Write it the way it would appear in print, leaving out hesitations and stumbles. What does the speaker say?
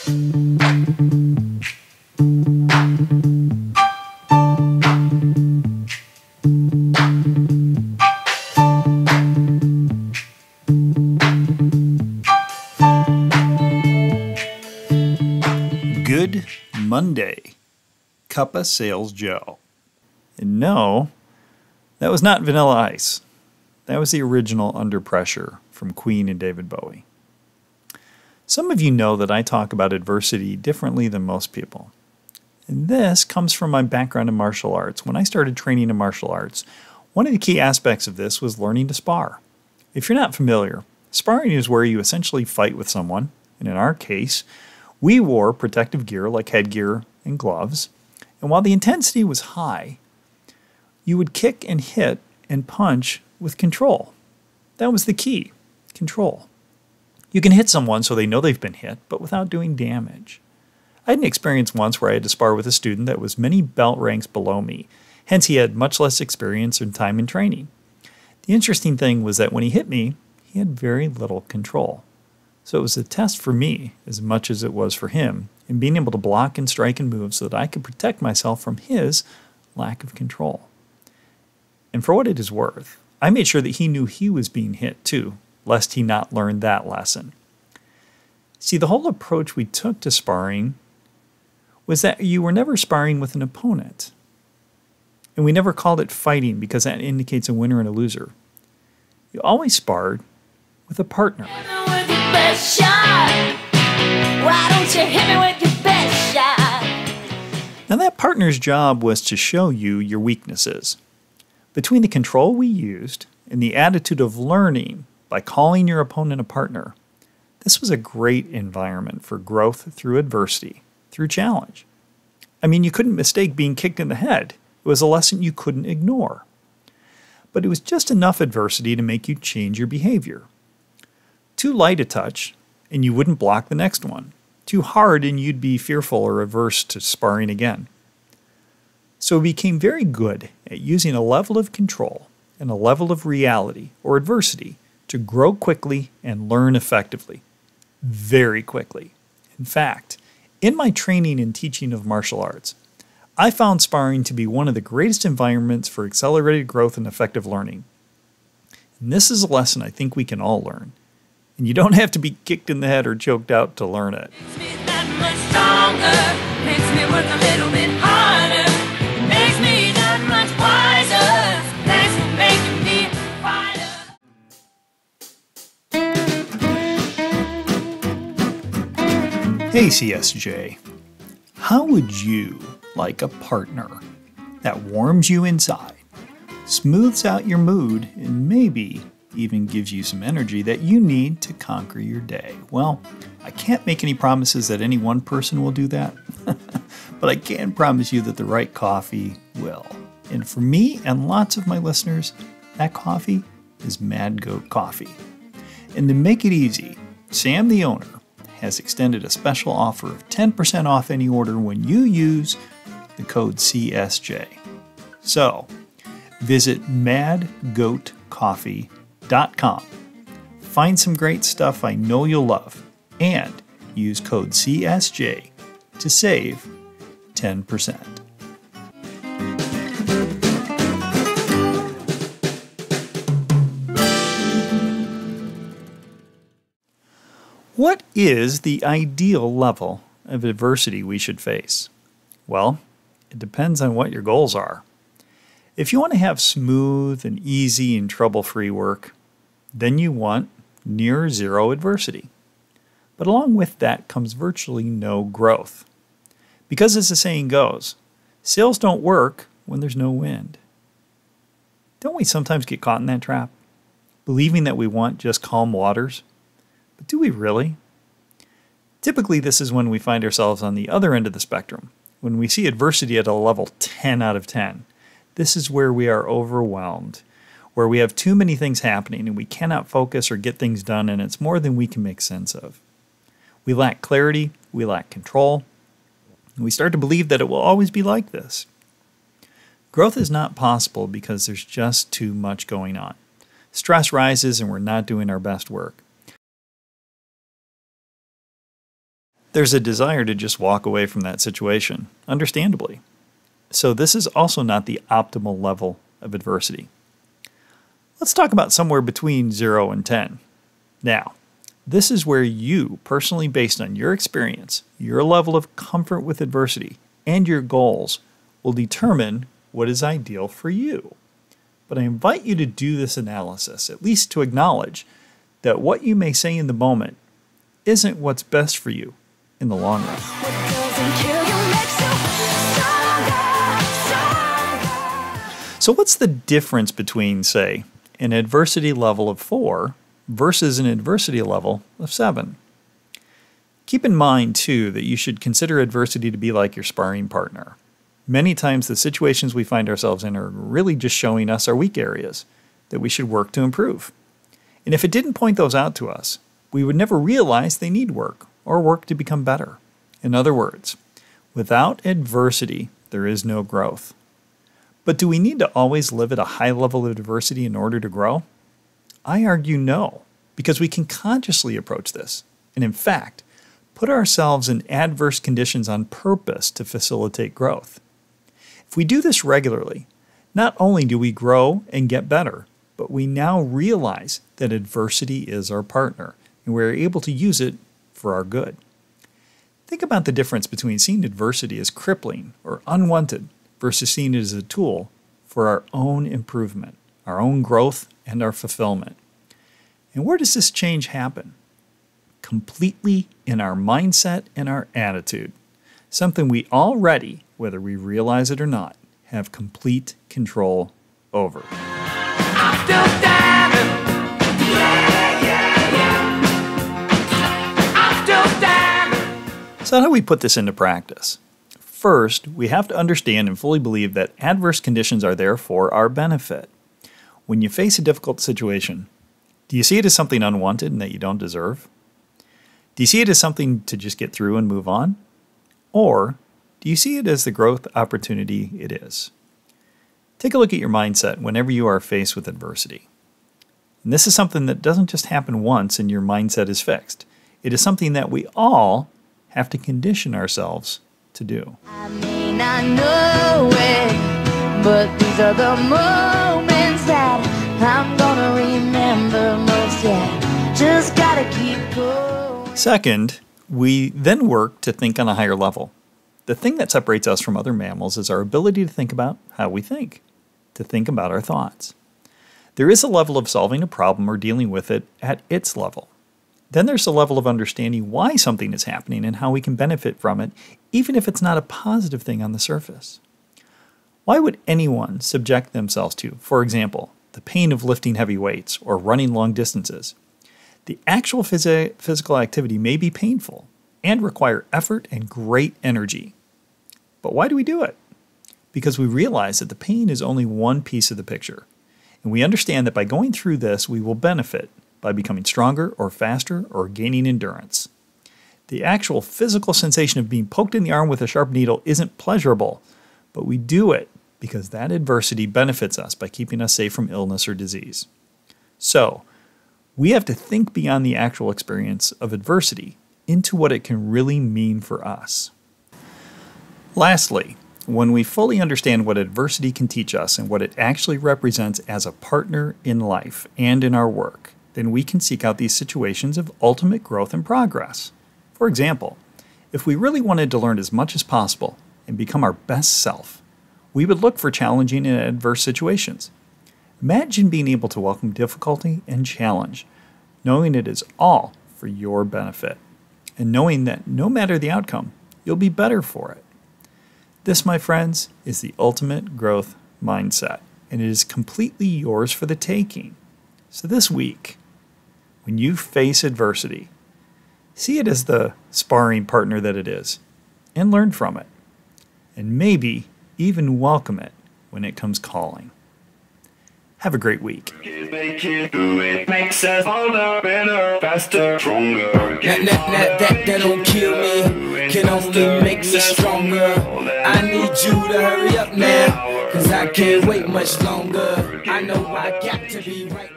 Good Monday, Cuppa Sales Joe. And no, that was not Vanilla Ice. That was the original Under Pressure from Queen and David Bowie. Some of you know that I talk about adversity differently than most people. And this comes from my background in martial arts. When I started training in martial arts, one of the key aspects of this was learning to spar. If you're not familiar, sparring is where you essentially fight with someone, and in our case, we wore protective gear like headgear and gloves, and while the intensity was high, you would kick and hit and punch with control. That was the key, control. You can hit someone so they know they've been hit, but without doing damage. I had an experience once where I had to spar with a student that was many belt ranks below me, hence he had much less experience and time in training. The interesting thing was that when he hit me, he had very little control. So it was a test for me as much as it was for him in being able to block and strike and move so that I could protect myself from his lack of control. And for what it is worth, I made sure that he knew he was being hit too, lest he not learn that lesson. See, the whole approach we took to sparring was that you were never sparring with an opponent. And we never called it fighting because that indicates a winner and a loser. You always sparred with a partner. Best shot. Why don't you hit me with your best shot? Now that partner's job was to show you your weaknesses. Between the control we used and the attitude of learning by calling your opponent a partner, this was a great environment for growth through adversity, through challenge. I mean, you couldn't mistake being kicked in the head. It was a lesson you couldn't ignore. But it was just enough adversity to make you change your behavior. Too light a touch, and you wouldn't block the next one. Too hard, and you'd be fearful or averse to sparring again. So we became very good at using a level of control and a level of reality or adversity to grow quickly and learn effectively. Very quickly. In fact, in my training and teaching of martial arts, I found sparring to be one of the greatest environments for accelerated growth and effective learning. And this is a lesson I think we can all learn. And you don't have to be kicked in the head or choked out to learn it. Makes me that much stronger. Makes me work a little bit harder. Makes me that much wiser. Thanks for making me a fighter. Hey CSJ, how would you like a partner that warms you inside, smooths out your mood, and maybe even gives you some energy that you need to conquer your day? Well, I can't make any promises that any one person will do that, but I can promise you that the right coffee will. And for me and lots of my listeners, that coffee is Mad Goat Coffee. And to make it easy, Sam the owner has extended a special offer of 10% off any order when you use the code CSJ. So, visit madgoatcoffee.com. Find some great stuff I know you'll love and use code CSJ to save 10%. What is the ideal level of adversity we should face? Well, it depends on what your goals are. If you want to have smooth and easy and trouble-free work, then you want near zero adversity. But along with that comes virtually no growth. Because as the saying goes, sales don't work when there's no wind. Don't we sometimes get caught in that trap, believing that we want just calm waters? But do we really? Typically, this is when we find ourselves on the other end of the spectrum, when we see adversity at a level 10 out of 10. This is where we are overwhelmed, where we have too many things happening and we cannot focus or get things done, and it's more than we can make sense of. We lack clarity, we lack control, and we start to believe that it will always be like this. Growth is not possible because there's just too much going on. Stress rises and we're not doing our best work. there's a desire to just walk away from that situation, understandably. So this is also not the optimal level of adversity. Let's talk about somewhere between 0 and 10. Now, this is where you, personally based on your experience, your level of comfort with adversity, and your goals, will determine what is ideal for you. But I invite you to do this analysis, at least to acknowledge that what you may say in the moment isn't what's best for you in the long run. So what's the difference between, say, an adversity level of 4 versus an adversity level of 7? Keep in mind, too, that you should consider adversity to be like your sparring partner. Many times the situations we find ourselves in are really just showing us our weak areas that we should work to improve. And if it didn't point those out to us, we would never realize they need work or work to become better. In other words, without adversity, there is no growth. But do we need to always live at a high level of adversity in order to grow? I argue no, because we can consciously approach this, and in fact, put ourselves in adverse conditions on purpose to facilitate growth. If we do this regularly, not only do we grow and get better, but we now realize that adversity is our partner, and we're able to use it for our good. Think about the difference between seeing adversity as crippling or unwanted versus seeing it as a tool for our own improvement, our own growth, and our fulfillment. And where does this change happen? Completely in our mindset and our attitude, something we already, whether we realize it or not, have complete control over. I'm still standing. I'm still standing. So how do we put this into practice? First, we have to understand and fully believe that adverse conditions are there for our benefit. When you face a difficult situation, do you see it as something unwanted and that you don't deserve? Do you see it as something to just get through and move on? Or do you see it as the growth opportunity it is? Take a look at your mindset whenever you are faced with adversity. And this is something that doesn't just happen once and your mindset is fixed. It is something that we all have to condition ourselves to do. I may not know it, but these are the moments that I'm gonna remember most. Yeah, just gotta keep going. Second, we then work to think on a higher level. The thing that separates us from other mammals is our ability to think about how we think, to think about our thoughts. There is a level of solving a problem or dealing with it at its level. Then there's a level of understanding why something is happening and how we can benefit from it, even if it's not a positive thing on the surface. Why would anyone subject themselves to, for example, the pain of lifting heavy weights or running long distances? The actual physical activity may be painful and require effort and great energy. But why do we do it? Because we realize that the pain is only one piece of the picture. And we understand that by going through this, we will benefit by becoming stronger or faster or gaining endurance. The actual physical sensation of being poked in the arm with a sharp needle isn't pleasurable, but we do it because that adversity benefits us by keeping us safe from illness or disease. So, we have to think beyond the actual experience of adversity into what it can really mean for us. Lastly, when we fully understand what adversity can teach us and what it actually represents as a partner in life and in our work, then we can seek out these situations of ultimate growth and progress. For example, if we really wanted to learn as much as possible and become our best self, we would look for challenging and adverse situations. Imagine being able to welcome difficulty and challenge, knowing it is all for your benefit, and knowing that no matter the outcome, you'll be better for it. This, my friends, is the ultimate growth mindset, and it is completely yours for the taking. So this week, when you face adversity, see it as the sparring partner that it is, and learn from it, and maybe even welcome it when it comes calling. Have a great week. It makes us older, better, faster, stronger. That don't kill me, can only make us stronger. I need you to hurry up now, cause I can't wait much longer. I know I got to be right.